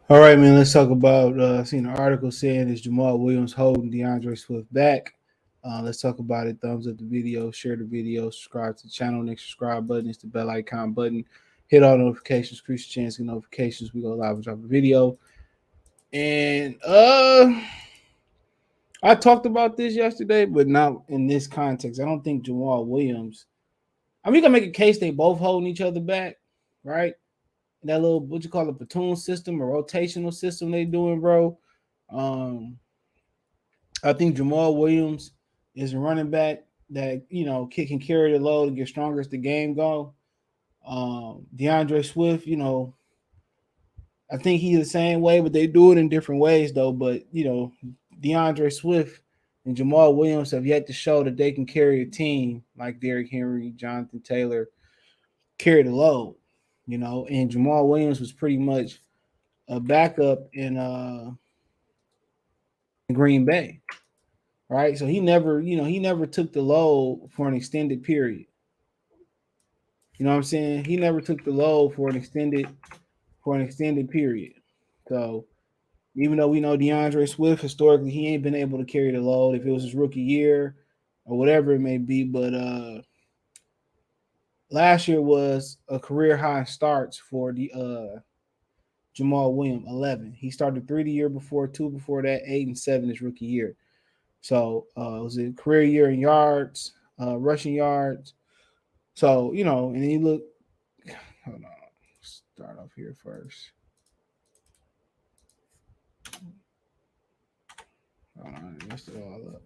All right, man. Let's talk about. Seen an article saying is Jamaal Williams holding DeAndre Swift back. Let's talk about it. Thumbs up the video, share the video, subscribe to the channel. Next subscribe button is the bell icon button. Hit all notifications, increase your chance of notifications. We go live and drop a video. And I talked about this yesterday, but not in this context. I don't think Jamaal Williams. I mean, you can make a case they both holding each other back, right? That little what you call a platoon system or rotational system they doing, bro. Um, I think Jamaal Williams is a running back that can carry the load and get stronger as the game go. DeAndre Swift, I think he's the same way, but they do it in different ways though. But DeAndre Swift and Jamaal Williams have yet to show that they can carry a team like Derrick Henry, Jonathan Taylor, carry the load. And Jamaal Williams was pretty much a backup in Green Bay, right? So he never took the load for an extended period. You know what I'm saying? He never took the load for an extended period. So even though we know DeAndre Swift historically, he ain't been able to carry the load if it was his rookie year or whatever it may be. But last year was a career high in starts for the Jamaal Williams, 11. He started 3 the year before, 2 before that, 8 and 7 his rookie year. So it was a career year in yards, rushing yards. So, and then you look, hold on, start off here first. Hold on, messed it all up.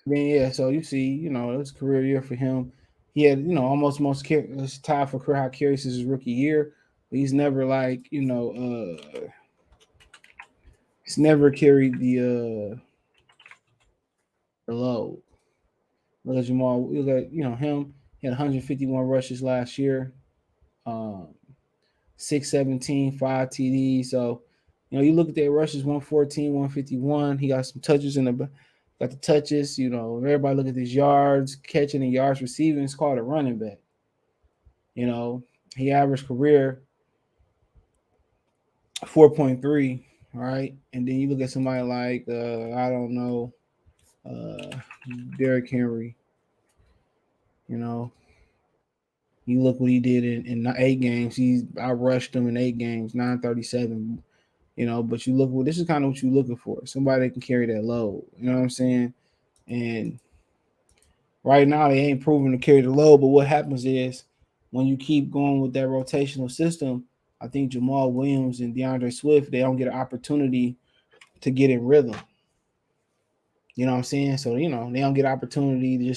Then, yeah, so you see, it was a career year for him. He had, almost most it's tied for career high carries since his rookie year. But he's never he's never carried the load. Look at Jamal. Look at him. He had 151 rushes last year. Um, 617, 5 TDs. So, you look at their rushes 114, 151. He got some touches got the touches. Everybody look at his yards, catching and yards receiving. It's called a running back. You know, he averaged career 4.3. All right. And then you look at somebody like, I don't know, uh, Derrick Henry. You know, you look what he did in 8 games. I rushed him in 8 games, 937. But you look this is kind of what you're looking for. Somebody that can carry that load. You know what I'm saying? And right now they ain't proven to carry the load. But what happens is when you keep going with that rotational system, I think Jamaal Williams and DeAndre Swift, they don't get an opportunity to get in rhythm. You know what I'm saying? So, they don't get opportunity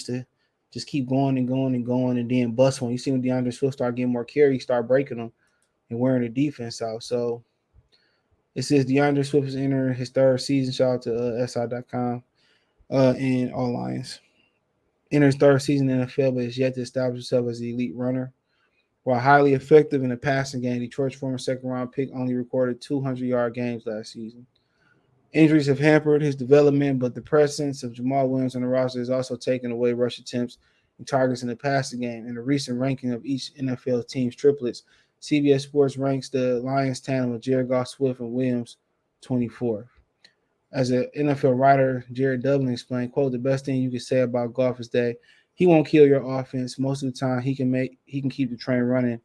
just keep going and going and going and then bust one. You see when DeAndre Swift start getting more carries, start breaking them and wearing the defense out. So it says DeAndre Swift is entering his third season. Shout out to SI.com and All Lions. Enters third season in the NFL, but has yet to establish himself as an elite runner. While highly effective in the passing game, Detroit's former second-round pick only recorded 200-yard games last season. Injuries have hampered his development, but the presence of Jamaal Williams on the roster has also taken away rush attempts and targets in the passing game. In a recent ranking of each NFL team's triplets, CBS Sports ranks the Lions tandem of Jared Goff, Swift, and Williams 24th. As an NFL writer, Jared Dublin explained, quote, the best thing you can say about Goff is that he won't kill your offense. Most of the time he can keep the train running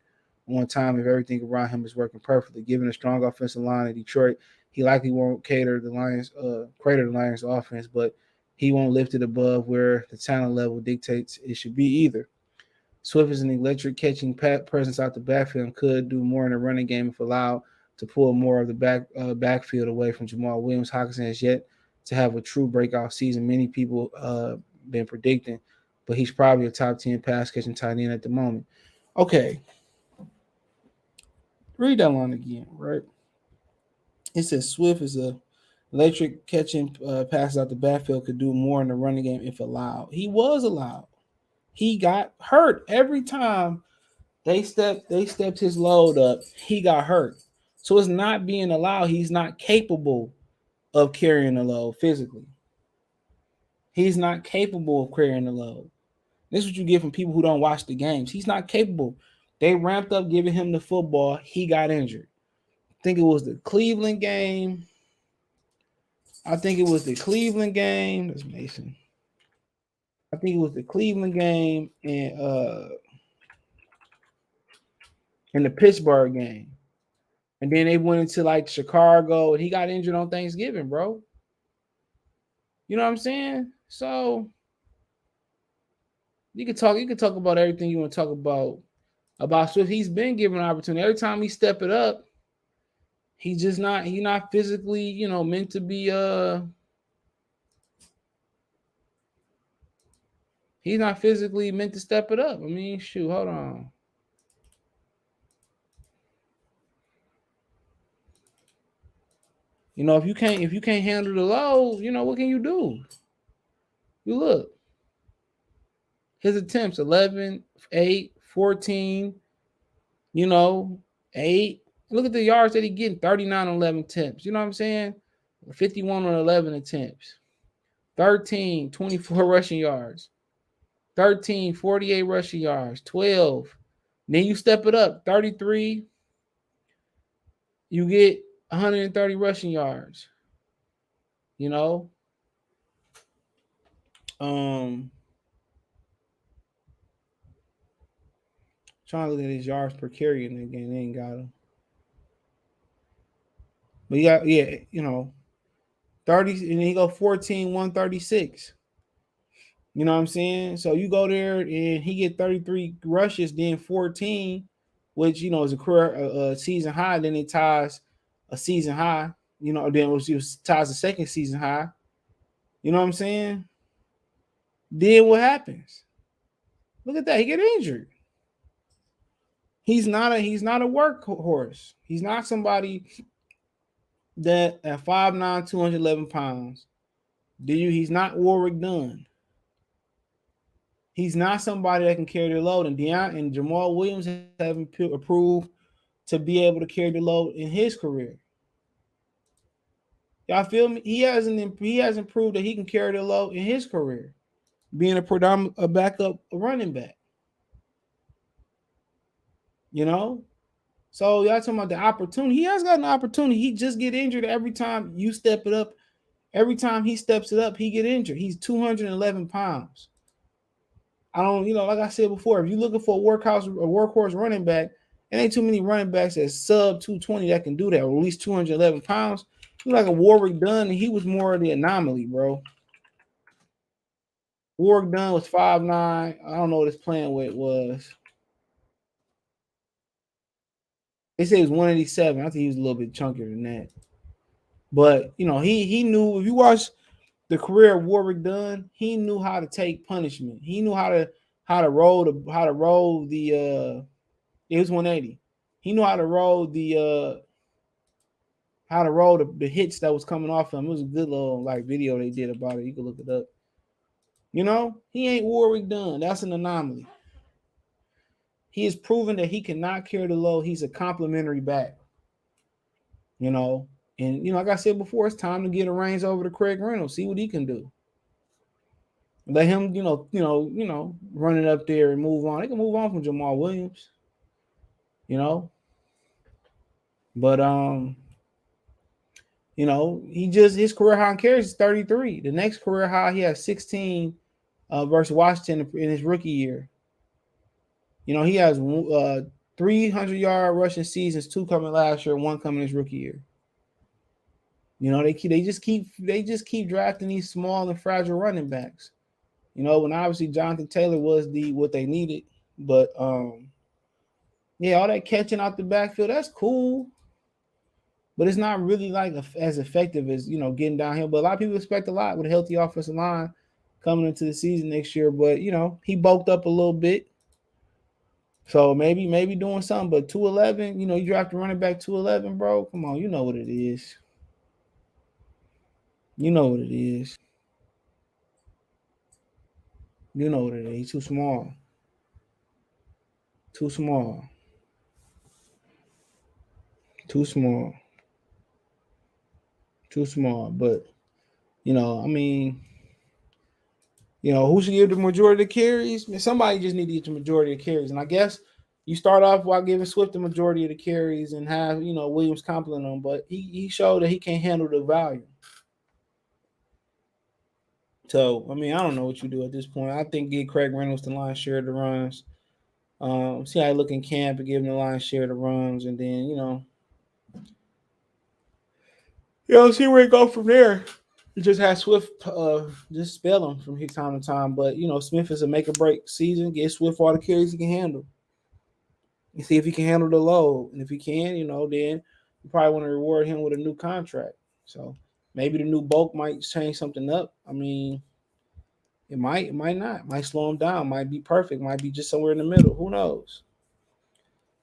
on time if everything around him is working perfectly. Given a strong offensive line in Detroit, he likely won't crater the Lions offense, but he won't lift it above where the talent level dictates it should be either. Swift is an electric catching presence out the backfield and could do more in the running game if allowed to pull more of the backfield away from Jamaal Williams. Hockenson has yet to have a true breakout season. Many people been predicting, but he's probably a top 10 pass catching tight end at the moment. Okay, read that line again, right? It says Swift is a electric catching passes out the backfield could do more in the running game if allowed. He was allowed. He got hurt every time they stepped his load up. He got hurt. So it's not being allowed. He's not capable of carrying the load physically. He's not capable of carrying the load. This is what you get from people who don't watch the games. He's not capable. They ramped up giving him the football. He got injured. think it was the Cleveland game. I think it was the Cleveland game. That's Mason. I think it was the Cleveland game and the Pittsburgh game. And then they went into like Chicago and he got injured on Thanksgiving, bro. You know what I'm saying? So you can talk about everything you want to talk about Swift. He's been given an opportunity. Every time he step it up, he's not physically, meant to be he's not physically meant to step it up. I mean, shoot, hold on. If you can't handle the load, what can you do? You look, his attempts 11, 8, 14, you know, 8. Look at the yards that he getting 39 on 11 attempts. You know what I'm saying? 51 on 11 attempts. 13, 24 rushing yards. 13, 48 rushing yards. 12. Then you step it up. 33, you get 130 rushing yards. You know? Um Trying to look at his yards per carry in the game. They ain't got him. But yeah, 30, and then he go 14, 136. You know what I'm saying? So you go there and he get 33 rushes, then 14, which is a career season high. Then it ties a season high. Then it ties a second season high. You know what I'm saying? Then what happens? Look at that. He get injured. He's not a workhorse. He's not somebody that at 5'9", 211 pounds. He's not Warwick Dunn. He's not somebody that can carry the load. And Jamaal Williams haven't approved to be able to carry the load in his career. Y'all feel me? He hasn't proved that he can carry the load in his career, being a backup running back. You know? So y'all talking about the opportunity. He has got an opportunity. He just get injured every time you step it up. Every time he steps it up, he get injured. He's 211 pounds. I don't, like I said before, if you're looking for a workhorse running back, there ain't too many running backs that's sub 220 that can do that, or at least 211 pounds. He's like a Warwick Dunn, and he was more of the anomaly, bro. Warwick Dunn was 5'9". I don't know what his playing weight was. They say he was 187. I think he was a little bit chunkier than that. But he knew, if you watch the career of Warwick Dunn, he knew how to take punishment. He knew how to roll the it was 180. He knew how to roll the hits that was coming off him. It was a good little like video they did about it. You can look it up. He ain't Warwick Dunn. That's an anomaly. He has proven that he cannot carry the load. He's a complimentary back. And like I said before, it's time to get the reins over to Craig Reynolds. See what he can do. Let him, run it up there and move on. They can move on from Jamaal Williams. But his career high in carries is 33. The next career high, he has 16 versus Washington in his rookie year. He has 300-yard rushing seasons, 2 coming last year, 1 coming his rookie year. They just keep drafting these small and fragile running backs. When obviously Jonathan Taylor was what they needed, but yeah, all that catching out the backfield, that's cool. But it's not really like as effective as getting downhill. But a lot of people expect a lot with a healthy offensive line coming into the season next year. But he bulked up a little bit, so maybe doing something. But 211, you draft a running back 211, bro. Come on, you know what it is. You know what it is. You know what it is. He's too small. Too small. Too small. Too small. But I mean. Who should get the majority of the carries? Somebody just need to get the majority of carries. And I guess You start off while giving Swift the majority of the carries and have Williams compliment him, but he showed that he can't handle the volume. So I mean, I don't know what you do at this point. I think get Craig Reynolds the line share of the runs. See how he look in camp and give him the line share of the runs, and then see where he go from there. You just have Swift just spell him from time to time, but Smith is a make or break season. Get Swift all the carries he can handle. And see if he can handle the load, and if he can, then you probably want to reward him with a new contract. So maybe the new bulk might change something up. I mean, it might not, it might slow him down, might be perfect, might be just somewhere in the middle. Who knows?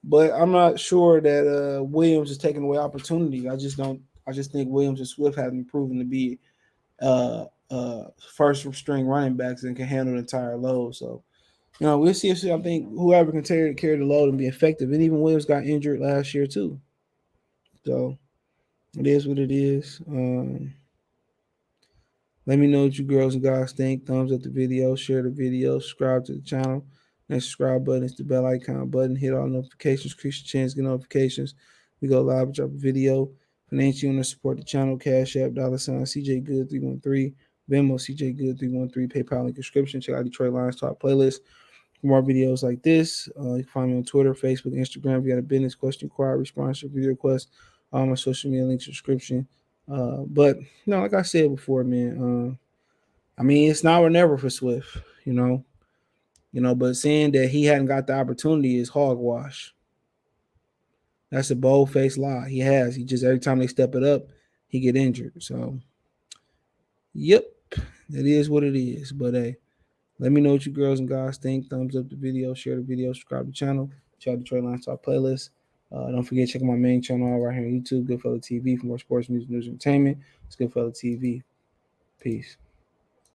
But I'm not sure that Williams is taking away opportunity. I just don't. I just think Williams and Swift have been proven to be uh, first string running backs and can handle the entire load. So we'll see. I think whoever can carry the load and be effective. And even Williams got injured last year too. So it is what it is. Let me know what you girls and guys think. Thumbs up the video, share the video, subscribe to the channel. Next subscribe button is the bell icon button. Hit all notifications, increase your chance to get notifications. We go live, drop a video. Financially, you want to support the channel, Cash App, $ CJ Good 313, Venmo CJ Good 313, PayPal link description. Check out Detroit Lions Talk playlist for more videos like this. You can find me on Twitter, Facebook, Instagram. If you got a business question, inquiry, response, or video request, all my social media links, description. But like I said before, man. I mean, it's now or never for Swift, But saying that he hadn't got the opportunity is hogwash. That's a bold faced lie. He has. He just every time they step it up, he get injured. So, yep, it is what it is. But hey, let me know what you girls and guys think. Thumbs up the video, share the video, subscribe to the channel. Check out the Detroit Lions Talk playlist. Don't forget to check out my main channel right here on YouTube, Goodfellow TV, for more sports, music, news, and entertainment. It's Goodfellow TV. Peace.